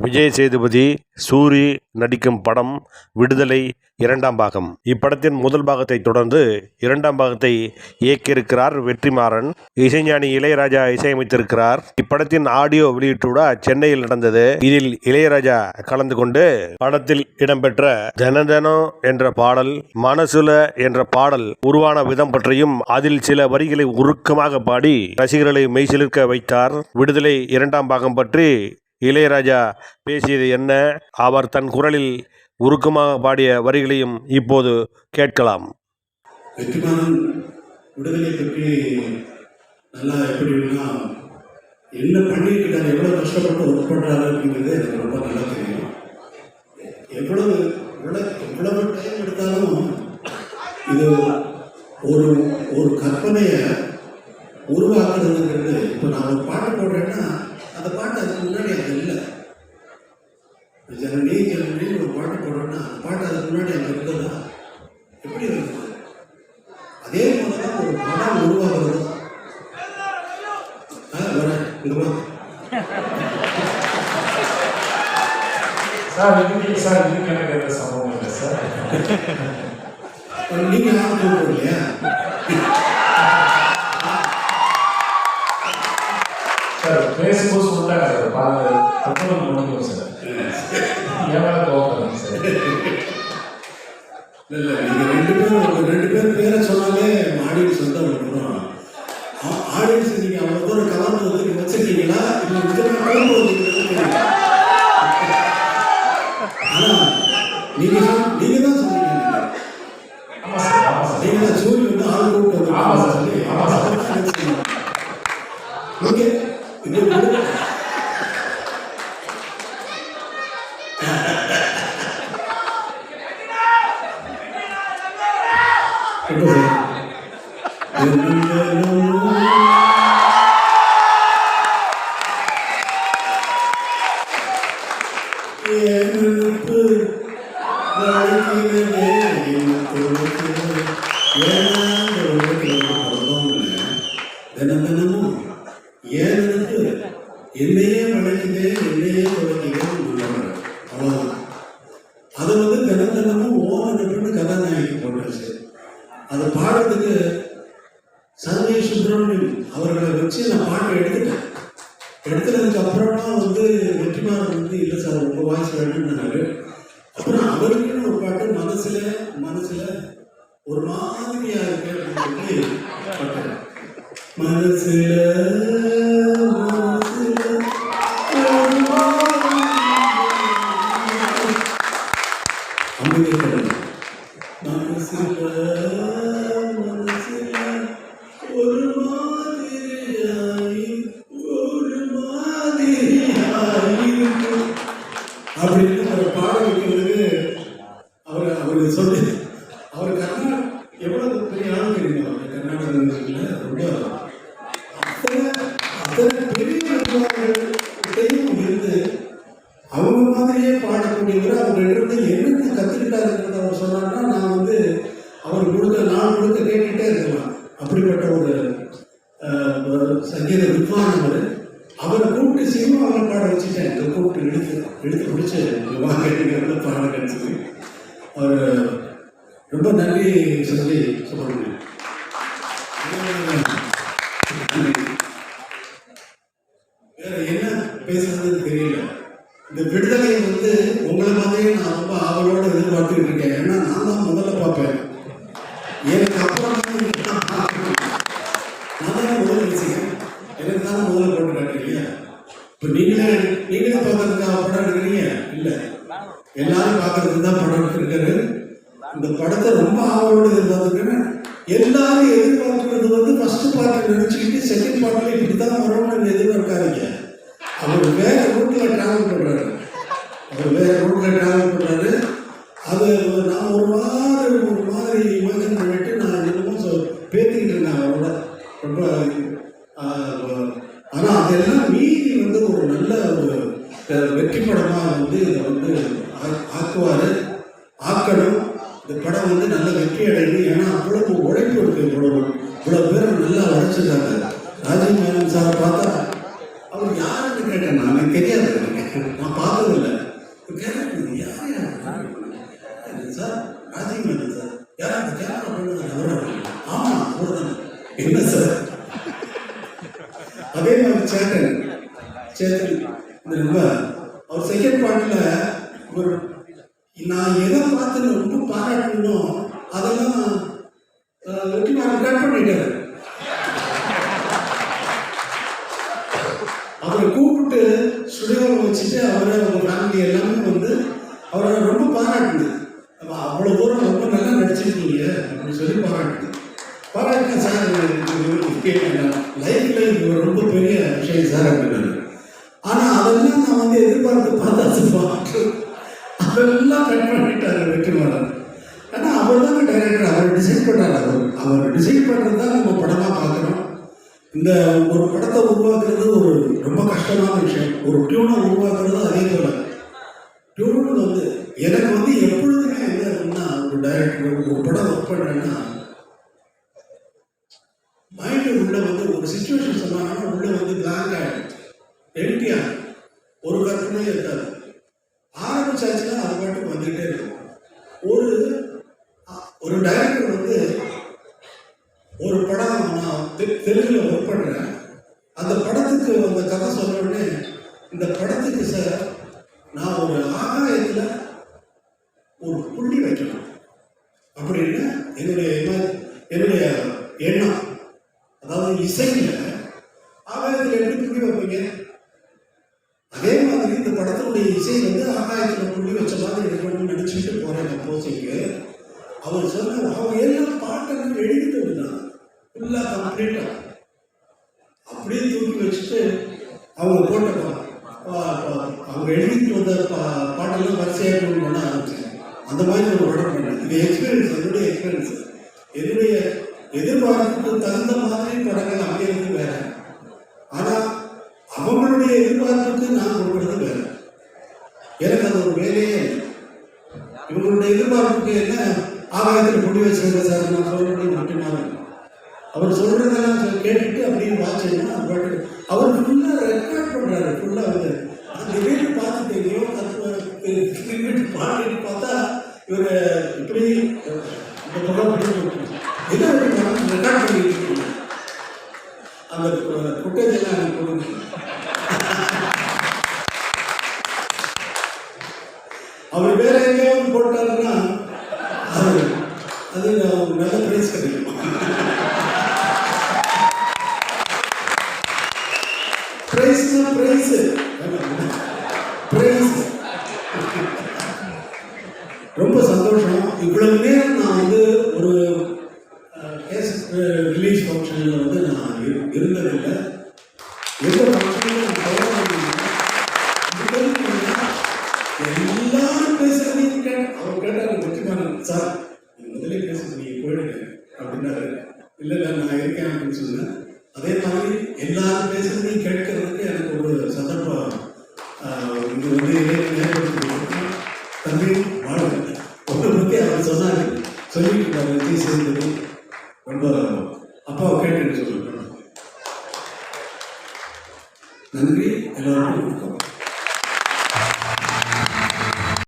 விஜய் சேதுபதி, சூரி நடிக்கும் படம் விடுதலை 2ஆம் பாகம். இப்படத்தின் முதல் பாகத்தை தொடர்ந்து 2ஆம் பாகத்தை இயக்கியிருக்கிறார் வெற்றிமாறன். இசைஞானி இளையராஜா இசையமைத்திருக்கிறார். இப்படத்தின் ஆடியோ வெளியீட்டு விழா சென்னையில் நடந்தது. இதில் இளையராஜா கலந்து கொண்டு படத்தில் இடம்பெற்ற ஜனதனம் என்ற பாடல், மனசுல என்ற பாடல் உருவான விதம் பற்றியும் அதில் சில வரிகளை உருக்கமாக பாடி ரசிகர்களை மெய்சிலிர்க்க வைத்தார். விடுதலை 2ஆம் பாகம் பற்றி இளையராஜா பேசியது என்ன, அவர் தன் குரலில் உருக்கமாக பாடிய வரிகளையும் இப்போது கேட்கலாம். வெற்றிமாறன் விடுதலை பற்றி நல்லா எப்படின்னா என்ன பண்ணிட்டு இருக்காரு, எவ்வளோ கஷ்டப்பட்டு ஒர்க் பண்ணுறாரு அப்படிங்கிறது எனக்கு ரொம்ப நல்லா தெரியும். எவ்வளவு டைம் எடுத்தாலும் இது ஒரு ஒரு கற்பனையை உருவாக்குறதுங்கிறது. இப்போ நான் ஒரு பாட்டு போடுறேன்னா அந்த பாட்டு அதுக்கு முன்னாடி அது இல்லை. ஜனனி ஒரு பாட்டு போடுறோன்னா அந்த பாட்டு அதுக்கு முன்னாடி அங்கே இருந்ததா? எப்படி இருக்குது? அதே போல தான் ஒரு படம் உருவாகிறது. நீங்க யாரும் இல்லையா? பேசும்போது சொல்லிட்டாங்க சார், பாருங்க முடியும் சார். இல்லை, நீங்கள் ரெண்டு பேர் பேரை சொன்னாலே ஆடியன்ஸ் வந்து அவங்களுக்கு ஆடியன்ஸ் நீங்கள் அவ்வளோ தூரம் கலந்து வந்து வச்சிருக்கீங்களா இல்லை குழம்பு வச்சுருக்கீங்க? ஆனால் நீங்கள் தான் சொன்னீங்க. நீங்கள் தான் சூரிய வந்து ஆள் கூப்பிட்டு வந்து ஓகே. தினமும் ஏனென்று என்னையே வளைக்குதே, என்னையே வளைக்கிறேன். அவ்வளோதான். அதை வந்து தினமும் ஓனன்னு கதாநாயகி போட்டாச்சு. அதை பாடுறதுக்கு சர்வே சுப்பிரமணியம் அவர்களை வச்சு நான் பாட்டை எடுத்ததுக்கு அப்புறமா வந்து வெற்றிமாறன் வந்து இல்லை சார் உங்கள் வாய்ஸ் வேணும்னாரு. அப்புறம் அவருக்குன்னு ஒரு பாட்டு மனசுல ஒரு மாதிரியா இருக்கு அப்படின்னு சொல்லி பாட்டு மனசுல அப்படின்னு ஒரு பாட வைக்கிறதுக்கு அவருக்கு சொல்லி அவர் எவ்வளவு பெரிய ஆள் தெரியுமா? அவர் கர்நாடக மியூசிக்கில் ரொம்ப அத்தனை பெரிய நிர்வாகிகள்கிட்டையும் இருந்து அவங்க மாதிரியே பாடக்கூடியவர். அவர்கிட்ட என்னென்ன கற்றுக்கிட்டாருன்றத அவர் சொன்னார்னா நான் வந்து அவர் நாள் முழுக்க கேட்டுகிட்டே இருக்கலாம். அப்படிப்பட்ட ஒரு சங்கீத வித்வான் அவரை கூப்பிட்டு சினிமாவில் பாட வச்சுட்டேன். கூப்பிட்டு எடுத்து பிடிச்சி வாங்க பாட கிடைச்சது. அவர் ரொம்ப நன்றி சொல்லி சொல்லுங்க. வேற என்ன பேசுறதுன்னு தெரியல. இந்த விடுதலை வந்து உங்களை மாதிரியே நான் ரொம்ப ஆவலோடு எதிர்பார்த்துக்கிட்டு இருக்கேன். ஏன்னா நான் தான் முதல்ல பார்ப்பேன். எனக்கு அப்புறம் நான் தானே முதல் விஷயம், எனக்கு தானே முதல்ல போட்டு காட்டுறீங்க. இப்போ நீங்களே பார்க்கறதுக்காக படம் எடுக்கிறீங்க இல்லை, எல்லாரும் பார்க்கறதுக்கு தான் படம் எடுத்திருக்காரு. இந்த படத்தை ரொம்ப ஆவலோடு எதிர்பார்த்துருக்கேன். எல்லாரும் எதிர்பார்க்கிறது வந்து ஃபர்ஸ்ட் பார்ட்டு நினைச்சுக்கிட்டு செகண்ட் பார்ட்டில் இப்படி தான் வரணும்னு எதிர்பார்க்காதீங்க. அவர் வேற ரூட்டில் ட்ராவல் பண்ணுறாரு. அது நான் ஒரு மாதிரி இமேஜின் பண்ணிட்டு நான் என்னமோ பேத்திக்கிட்டு இருந்தேன் அவரோட ரொம்ப. ஆனால் அதெல்லாம் மீறி வந்து ஒரு நல்ல ஒரு வெற்றி படமாக வந்து இதை வந்து ஆக்கணும். இந்த படம் வந்து நல்ல வெற்றி அடையணும். ஏன்னா அவ்வளவு உழைப்பு இருக்கு. இவ்வளோ பேர் நல்லா உழைச்சிருக்காங்க. ராஜீவ் மேனன் சார் பார்த்தா அவர் யாருன்னு கேட்டேன், நான் எனக்கு தெரியாது. நான் பார்த்ததில்லை. கேரக்டர் யார் யார் சார்? ராஜீவ்காந்த் சார். யார் அந்த கேரக்டர் பண்ணுறது? ஆமாம் அவர் தான். என்ன சார்? அதே மாதிரி சேத்தன் இந்த ரொம்ப அவர் செகண்ட் பார்ட்டில் ஒரு நான் எதை பார்த்து ரொம்ப பாராட்டணும் அதெல்லாம் வெற்றிமாறன் கட் பண்ணிட்டாரு. அவரை கூப்பிட்டு ஸ்டுடியோவில் வச்சுட்டு அவரை அவங்க ஃபேமிலி எல்லாமே வந்து அவரை ரொம்ப பாராட்டுது. அவ்வளோ தூரம் ரொம்ப நல்லா நடிச்சிருக்கீங்க அப்படின்னு சொல்லி பாராட்டினேன் சார். லைஃப்ல இது ரொம்ப பெரிய விஷயம் சார் அப்படின்னாரு. ஆனால் அதெல்லாம் நான் வந்து எதிர்பார்த்து பார்த்தாச்சு அதெல்லாம் கட் பண்ணிட்டாரு வெற்றிமாறன். ஆனால் அவர் தானே டைரக்டர், அவர் டிசைட் பண்ணார். அவர் டிசைட் பண்ணுறது தான் நம்ம படமாக பார்க்குறோம். இந்த ஒரு படத்தை உருவாக்குறது ஒரு ரொம்ப கஷ்டமான விஷயம். ஒரு டியூனை உருவாக்குறது அதே போல. டியூன் வந்து எனக்கு வந்து எப்பொழுதுமே என்ன இருக்குன்னா, ஒரு டைரக்டர் ஒரு படம் ஒர்க் பண்ணுறேன்னா மைண்டு உள்ள வந்து ஒரு சுச்சுவேஷன் சொன்னாங்கன்னா உள்ள வந்து பிளாங்க் ஆகிடும், எம்டியாக ஒரு கற்பனையே இருக்காது. ஆரம்பிச்சாச்சுன்னா அது பாட்டுக்கு வந்துகிட்டே இருக்கும். ஒரு டைரக்டர் வந்து ஒரு படம் நான் தெலுங்குல ஒர்க் பண்ணுறேன். அந்த படத்துக்கு அந்த கதை சொன்ன உடனே இந்த படத்துக்கு சார் நான் ஒரு ஆகாயத்தில் ஒரு புள்ளி வைக்கணும் அப்படின்னு என்னுடைய எண்ணம். அதாவது இசையில் ஆகாயத்தில் எப்படி புள்ளி வைப்பீங்க? அதே மாதிரி இந்த படத்தினுடைய இசை வந்து ஆகாயத்தில் புள்ளி வச்ச மாதிரி இருக்கணும்னு நினச்சிட்டு போகிறேன் கம்போசிங்கு. அவர் சொன்ன அவங்க எல்லாம் பாட்டெல்லாம் எழுதிட்டு இருந்தாங்க ஃபுல்லாக கம்ப்ளீட்டாக அப்படியே தூக்கி வச்சுட்டு அவங்க போட்ட அவங்க எழுதிட்டு வந்த பாட்டெல்லாம் வரிசையாக பண்ண ஆரம்பிச்சாங்க. அந்த மாதிரி ஒரு படம் பண்ணேன். இது எக்ஸ்பீரியன்ஸ், என்னுடைய எக்ஸ்பீரியன்ஸ். என்னுடைய எதிர்பார்ப்புக்கு தகுந்த மாதிரி படங்கள் அமைகிறது வேற. ஆனால் அவங்களுடைய எதிர்பார்ப்புக்கு நான் கொடுக்குறது வேற. எனக்கு அது ஒரு வேலையே. இவங்களுடைய எதிர்பார்ப்புக்கு என்ன ஆகாயத்தில் புள்ளி வச்சிருக்க சார் நான் சொல்றது மட்டும்தான். அவர் சொல்றதெல்லாம் கேட்டுட்டு அப்படின்னு வாட்சிங்கன்னா அவர் ஃபுல்லாக ரெக்கார்ட் பண்ணுறாரு. ஃபுல்லாக வந்து அந்த வீட்டு பார்த்துட்டு எங்கேயோ வீட்டு பாடிட்டு பார்த்தா இவர் இப்படி இந்த படம் என்ன ரெக்கார்ட் பண்ணிட்டு அந்த ஃபுட்டேஜ் எல்லாம் எனக்கு கொடுங்க. அவர் வேற எங்கேயாவது போட்டாருன்னா அது நல்ல பிரைஸ் கிடைக்கும். பிரைஸ் ரொம்ப சந்தோஷம். இவ்வளவு நேரம் நான் வந்து ஒரு ரிலீஸ் ஃபங்க்ஷனில் வந்து நான் இருந்ததில்லை. எந்த ஃபங்க்ஷனில் எல்லாரும் பேசுறதையும் அவர் கேட்டார் வெற்றிமாறன் சார் முதலே பேசுறது நீங்கள் போயிடுங்க அப்படின்னாரு. இல்லை நான் இருக்கேன் அப்படின்னு சொன்னேன். அதே மாதிரி எல்லாரும் பேசுறதையும் கேட்கறதுக்கு எனக்கு ஒரு சந்தர்ப்பம் இங்கே வந்து ஏற்படுத்தி தம்பி வாழ்க்கை உங்களை பற்றி அவர் சொன்னார். சொல்லிட்டு விஜய் சேர்ந்தது ரொம்ப அப்பாவை கேட்டுன்னு சொல்லுவேன். நன்றி, எல்லாருக்கும் வணக்கம்.